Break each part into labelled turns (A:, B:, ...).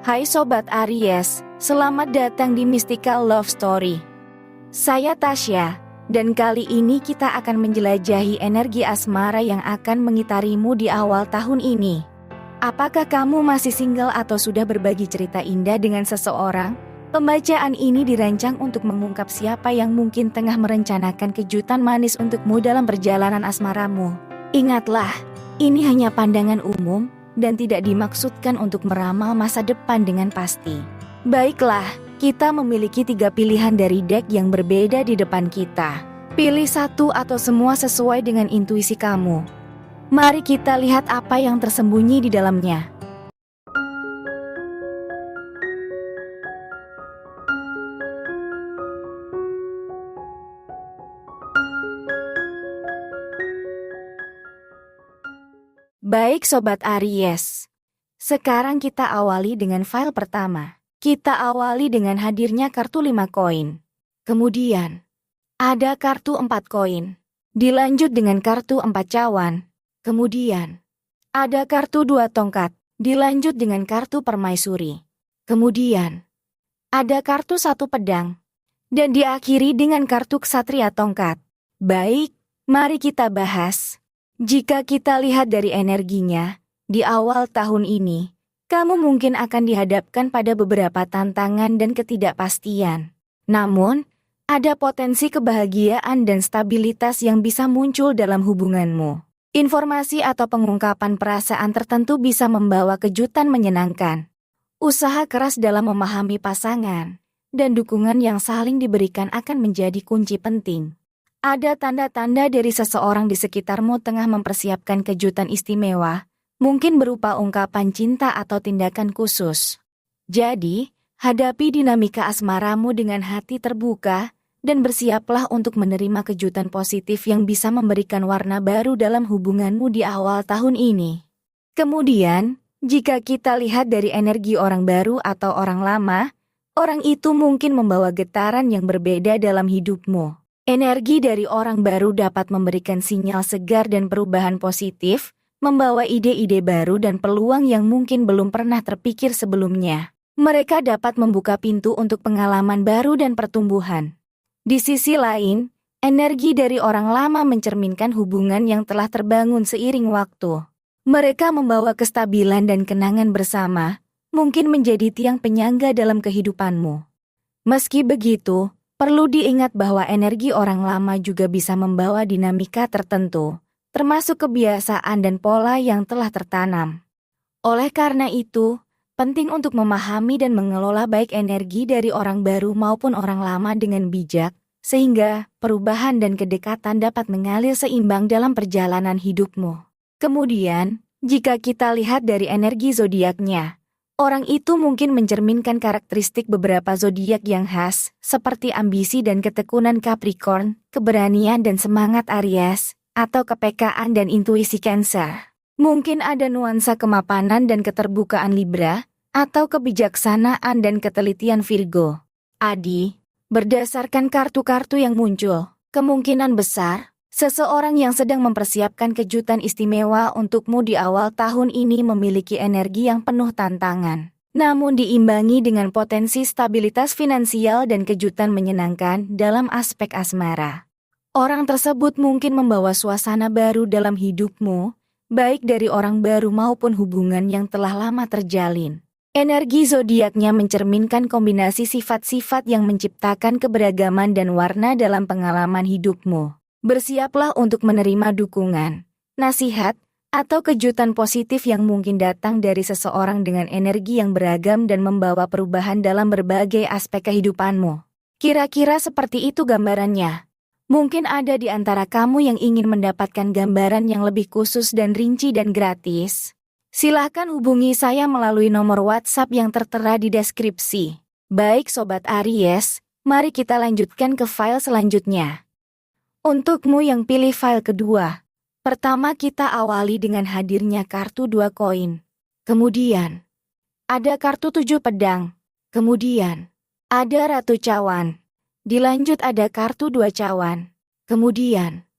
A: Hai Sobat Aries, selamat datang di Mystical Love Story. Saya Tasya, dan kali ini kita akan menjelajahi energi asmara yang akan mengitarimu di awal tahun ini. Apakah kamu masih single atau sudah berbagi cerita indah dengan seseorang? Pembacaan ini dirancang untuk mengungkap siapa yang mungkin tengah merencanakan kejutan manis untukmu dalam perjalanan asmaramu. Ingatlah, ini hanya pandangan umum dan tidak dimaksudkan untuk meramal masa depan dengan pasti. Baiklah, kita memiliki 3 pilihan dari deck yang berbeda di depan kita. Pilih satu atau semua sesuai dengan intuisi kamu. Mari kita lihat apa yang tersembunyi di dalamnya. Baik Sobat Aries, sekarang kita awali dengan file pertama. Kita awali dengan hadirnya kartu 5 koin. Kemudian, ada kartu 4 koin. Dilanjut dengan kartu 4 cawan. Kemudian, ada kartu 2 tongkat. Dilanjut dengan kartu permaisuri. Kemudian, ada kartu 1 pedang. Dan diakhiri dengan kartu ksatria tongkat. Baik, mari kita bahas. Jika kita lihat dari energinya, di awal tahun ini, kamu mungkin akan dihadapkan pada beberapa tantangan dan ketidakpastian. Namun, ada potensi kebahagiaan dan stabilitas yang bisa muncul dalam hubunganmu. Informasi atau pengungkapan perasaan tertentu bisa membawa kejutan menyenangkan. Usaha keras dalam memahami pasangan, dan dukungan yang saling diberikan akan menjadi kunci penting. Ada tanda-tanda dari seseorang di sekitarmu tengah mempersiapkan kejutan istimewa, mungkin berupa ungkapan cinta atau tindakan khusus. Jadi, hadapi dinamika asmaramu dengan hati terbuka, dan bersiaplah untuk menerima kejutan positif yang bisa memberikan warna baru dalam hubunganmu di awal tahun ini. Kemudian, jika kita lihat dari energi orang baru atau orang lama, orang itu mungkin membawa getaran yang berbeda dalam hidupmu. Energi dari orang baru dapat memberikan sinyal segar dan perubahan positif, membawa ide-ide baru dan peluang yang mungkin belum pernah terpikir sebelumnya. Mereka dapat membuka pintu untuk pengalaman baru dan pertumbuhan. Di sisi lain, energi dari orang lama mencerminkan hubungan yang telah terbangun seiring waktu. Mereka membawa kestabilan dan kenangan bersama, mungkin menjadi tiang penyangga dalam kehidupanmu. Meski begitu, perlu diingat bahwa energi orang lama juga bisa membawa dinamika tertentu, termasuk kebiasaan dan pola yang telah tertanam. Oleh karena itu, penting untuk memahami dan mengelola baik energi dari orang baru maupun orang lama dengan bijak, sehingga perubahan dan kedekatan dapat mengalir seimbang dalam perjalanan hidupmu. Kemudian, jika kita lihat dari energi zodiaknya, orang itu mungkin mencerminkan karakteristik beberapa zodiak yang khas, seperti ambisi dan ketekunan Capricorn, keberanian dan semangat Aries, atau kepekaan dan intuisi Cancer. Mungkin ada nuansa kemapanan dan keterbukaan Libra, atau kebijaksanaan dan ketelitian Virgo. Adi, berdasarkan kartu-kartu yang muncul, kemungkinan besar seseorang yang sedang mempersiapkan kejutan istimewa untukmu di awal tahun ini memiliki energi yang penuh tantangan, namun diimbangi dengan potensi stabilitas finansial dan kejutan menyenangkan dalam aspek asmara. Orang tersebut mungkin membawa suasana baru dalam hidupmu, baik dari orang baru maupun hubungan yang telah lama terjalin. Energi zodiaknya mencerminkan kombinasi sifat-sifat yang menciptakan keberagaman dan warna dalam pengalaman hidupmu. Bersiaplah untuk menerima dukungan, nasihat, atau kejutan positif yang mungkin datang dari seseorang dengan energi yang beragam dan membawa perubahan dalam berbagai aspek kehidupanmu. Kira-kira seperti itu gambarannya. Mungkin ada di antara kamu yang ingin mendapatkan gambaran yang lebih khusus dan rinci dan gratis. Silahkan hubungi saya melalui nomor WhatsApp yang tertera di deskripsi. Baik Sobat Aries, mari kita lanjutkan ke file selanjutnya. Untukmu yang pilih file kedua, pertama kita awali dengan hadirnya kartu 2 koin. Kemudian, ada kartu 7 pedang. Kemudian, ada ratu cawan. Dilanjut ada kartu 2 cawan. Kemudian,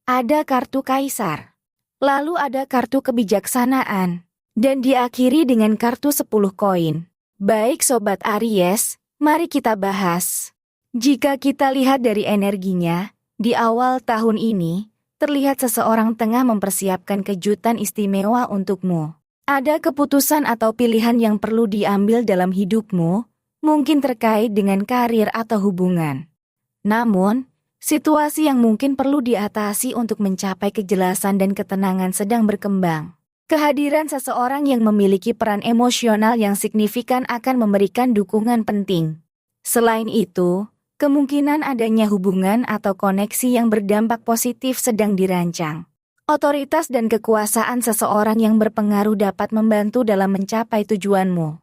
A: ada kartu kaisar. Lalu ada kartu kebijaksanaan. Dan diakhiri dengan kartu 10 koin. Baik Sobat Aries, mari kita bahas. Jika kita lihat dari energinya, di awal tahun ini, terlihat seseorang tengah mempersiapkan kejutan istimewa untukmu. Ada keputusan atau pilihan yang perlu diambil dalam hidupmu, mungkin terkait dengan karir atau hubungan. Namun, situasi yang mungkin perlu diatasi untuk mencapai kejelasan dan ketenangan sedang berkembang. Kehadiran seseorang yang memiliki peran emosional yang signifikan akan memberikan dukungan penting. Selain itu, kemungkinan adanya hubungan atau koneksi yang berdampak positif sedang dirancang. Otoritas dan kekuasaan seseorang yang berpengaruh dapat membantu dalam mencapai tujuanmu.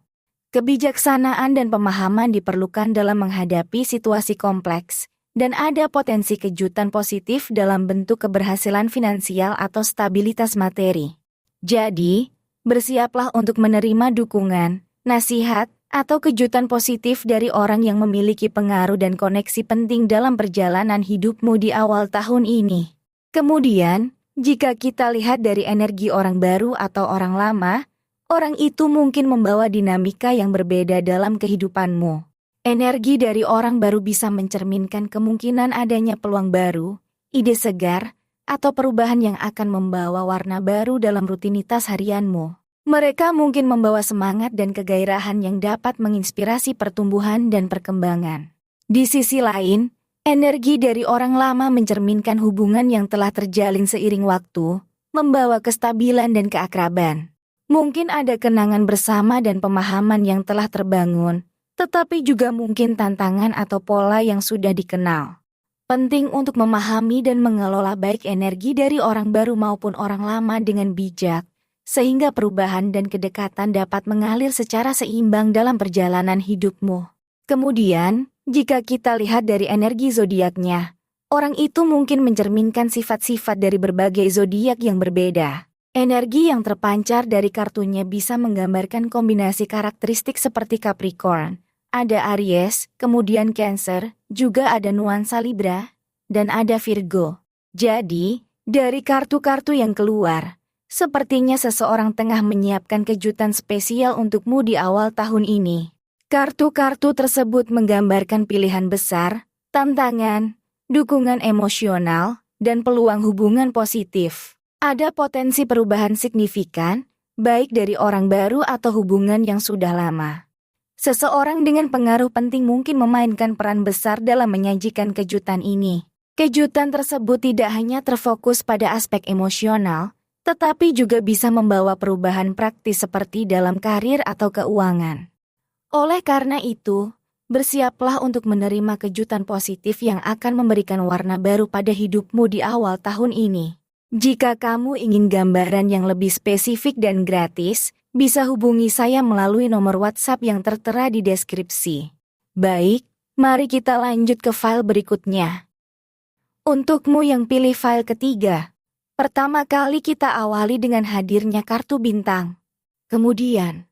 A: Kebijaksanaan dan pemahaman diperlukan dalam menghadapi situasi kompleks, dan ada potensi kejutan positif dalam bentuk keberhasilan finansial atau stabilitas materi. Jadi, bersiaplah untuk menerima dukungan, nasihat, atau kejutan positif dari orang yang memiliki pengaruh dan koneksi penting dalam perjalanan hidupmu di awal tahun ini. Kemudian, jika kita lihat dari energi orang baru atau orang lama, orang itu mungkin membawa dinamika yang berbeda dalam kehidupanmu. Energi dari orang baru bisa mencerminkan kemungkinan adanya peluang baru, ide segar, atau perubahan yang akan membawa warna baru dalam rutinitas harianmu. Mereka mungkin membawa semangat dan kegairahan yang dapat menginspirasi pertumbuhan dan perkembangan. Di sisi lain, energi dari orang lama mencerminkan hubungan yang telah terjalin seiring waktu, membawa kestabilan dan keakraban. Mungkin ada kenangan bersama dan pemahaman yang telah terbangun, tetapi juga mungkin tantangan atau pola yang sudah dikenal. Penting untuk memahami dan mengelola baik energi dari orang baru maupun orang lama dengan bijak, sehingga perubahan dan kedekatan dapat mengalir secara seimbang dalam perjalanan hidupmu. Kemudian, jika kita lihat dari energi zodiaknya, orang itu mungkin mencerminkan sifat-sifat dari berbagai zodiak yang berbeda. Energi yang terpancar dari kartunya bisa menggambarkan kombinasi karakteristik seperti Capricorn, ada Aries, kemudian Cancer, juga ada nuansa Libra, dan ada Virgo. Jadi, dari kartu-kartu yang keluar, sepertinya seseorang tengah menyiapkan kejutan spesial untukmu di awal tahun ini. Kartu-kartu tersebut menggambarkan pilihan besar, tantangan, dukungan emosional, dan peluang hubungan positif. Ada potensi perubahan signifikan, baik dari orang baru atau hubungan yang sudah lama. Seseorang dengan pengaruh penting mungkin memainkan peran besar dalam menyajikan kejutan ini. Kejutan tersebut tidak hanya terfokus pada aspek emosional, tetapi juga bisa membawa perubahan praktis seperti dalam karir atau keuangan. Oleh karena itu, bersiaplah untuk menerima kejutan positif yang akan memberikan warna baru pada hidupmu di awal tahun ini. Jika kamu ingin gambaran yang lebih spesifik dan gratis, bisa hubungi saya melalui nomor WhatsApp yang tertera di deskripsi. Baik, mari kita lanjut ke file berikutnya. Untukmu yang pilih file ketiga, pertama kali kita awali dengan hadirnya kartu bintang. Kemudian,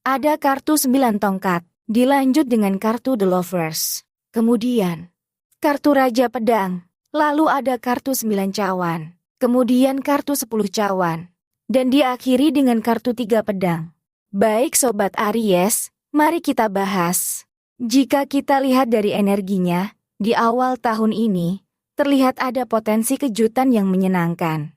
A: ada kartu 9 tongkat, dilanjut dengan kartu The Lovers. Kemudian, kartu Raja Pedang, lalu ada kartu 9 cawan, kemudian kartu 10 cawan. Dan diakhiri dengan kartu 3 pedang. Baik Sobat Aries, mari kita bahas. Jika kita lihat dari energinya, di awal tahun ini, terlihat ada potensi kejutan yang menyenangkan.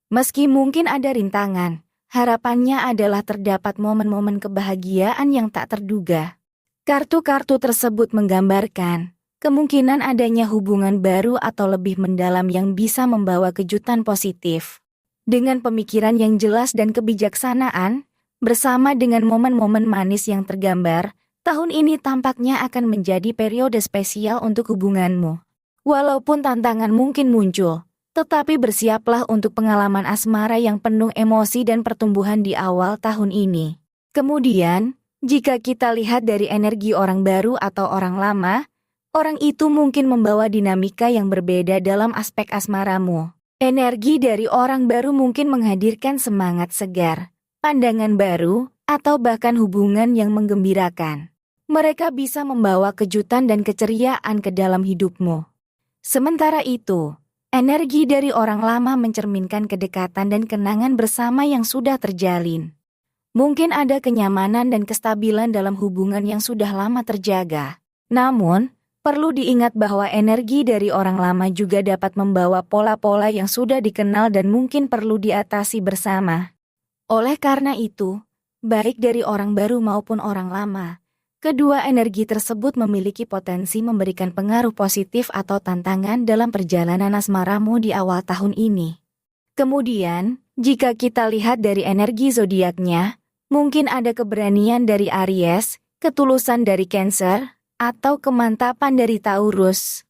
A: Meski mungkin ada rintangan, harapannya adalah terdapat momen-momen kebahagiaan yang tak terduga. Kartu-kartu tersebut menggambarkan kemungkinan adanya hubungan baru atau lebih mendalam yang bisa membawa kejutan positif. Dengan pemikiran yang jelas dan kebijaksanaan, bersama dengan momen-momen manis yang tergambar, tahun ini tampaknya akan menjadi periode spesial untuk hubunganmu. Walaupun tantangan mungkin muncul, tetapi bersiaplah untuk pengalaman asmara yang penuh emosi dan pertumbuhan di awal tahun ini. Kemudian, jika kita lihat dari energi orang baru atau orang lama, orang itu mungkin membawa dinamika yang berbeda dalam aspek asmaramu. Energi dari orang baru mungkin menghadirkan semangat segar, pandangan baru, atau bahkan hubungan yang menggembirakan. Mereka bisa membawa kejutan dan keceriaan ke dalam hidupmu. Sementara itu, energi dari orang lama mencerminkan kedekatan dan kenangan bersama yang sudah terjalin. Mungkin ada kenyamanan dan kestabilan dalam hubungan yang sudah lama terjaga. Namun, perlu diingat bahwa energi dari orang lama juga dapat membawa pola-pola yang sudah dikenal dan mungkin perlu diatasi bersama. Oleh karena itu, baik dari orang baru maupun orang lama, kedua energi tersebut memiliki potensi memberikan pengaruh positif atau tantangan dalam perjalanan asmaramu di awal tahun ini. Kemudian, jika kita lihat dari energi zodiaknya, mungkin ada keberanian dari Aries, ketulusan dari Cancer, atau kemantapan dari Taurus.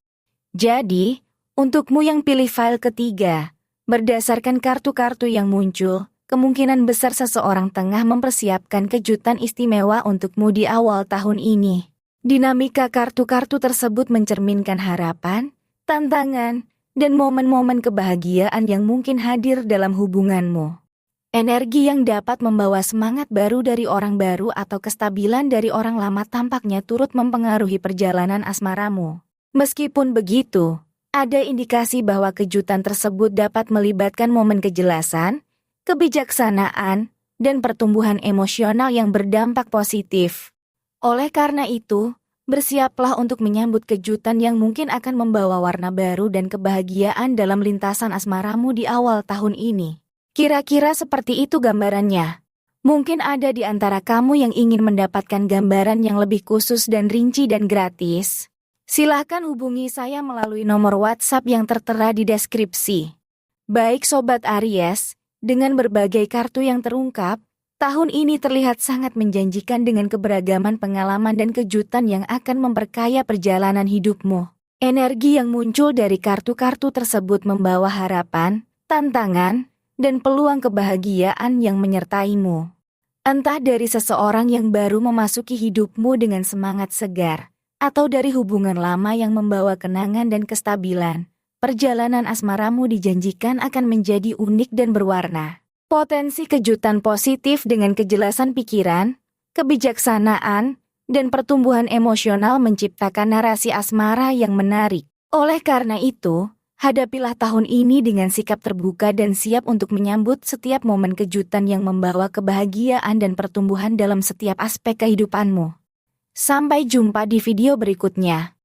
A: Jadi, untukmu yang pilih file ketiga, berdasarkan kartu-kartu yang muncul, kemungkinan besar seseorang tengah mempersiapkan kejutan istimewa untukmu di awal tahun ini. Dinamika kartu-kartu tersebut mencerminkan harapan, tantangan, dan momen-momen kebahagiaan yang mungkin hadir dalam hubunganmu. Energi yang dapat membawa semangat baru dari orang baru atau kestabilan dari orang lama tampaknya turut mempengaruhi perjalanan asmaramu. Meskipun begitu, ada indikasi bahwa kejutan tersebut dapat melibatkan momen kejelasan, kebijaksanaan, dan pertumbuhan emosional yang berdampak positif. Oleh karena itu, bersiaplah untuk menyambut kejutan yang mungkin akan membawa warna baru dan kebahagiaan dalam lintasan asmaramu di awal tahun ini. Kira-kira seperti itu gambarannya. Mungkin ada di antara kamu yang ingin mendapatkan gambaran yang lebih khusus dan rinci dan gratis. Silahkan hubungi saya melalui nomor WhatsApp yang tertera di deskripsi. Baik Sobat Aries, dengan berbagai kartu yang terungkap, tahun ini terlihat sangat menjanjikan dengan keberagaman pengalaman dan kejutan yang akan memperkaya perjalanan hidupmu. Energi yang muncul dari kartu-kartu tersebut membawa harapan, tantangan, dan peluang kebahagiaan yang menyertaimu. Entah dari seseorang yang baru memasuki hidupmu dengan semangat segar, atau dari hubungan lama yang membawa kenangan dan kestabilan, perjalanan asmaramu dijanjikan akan menjadi unik dan berwarna. Potensi kejutan positif dengan kejelasan pikiran, kebijaksanaan, dan pertumbuhan emosional menciptakan narasi asmara yang menarik. Oleh karena itu, hadapilah tahun ini dengan sikap terbuka dan siap untuk menyambut setiap momen kejutan yang membawa kebahagiaan dan pertumbuhan dalam setiap aspek kehidupanmu. Sampai jumpa di video berikutnya.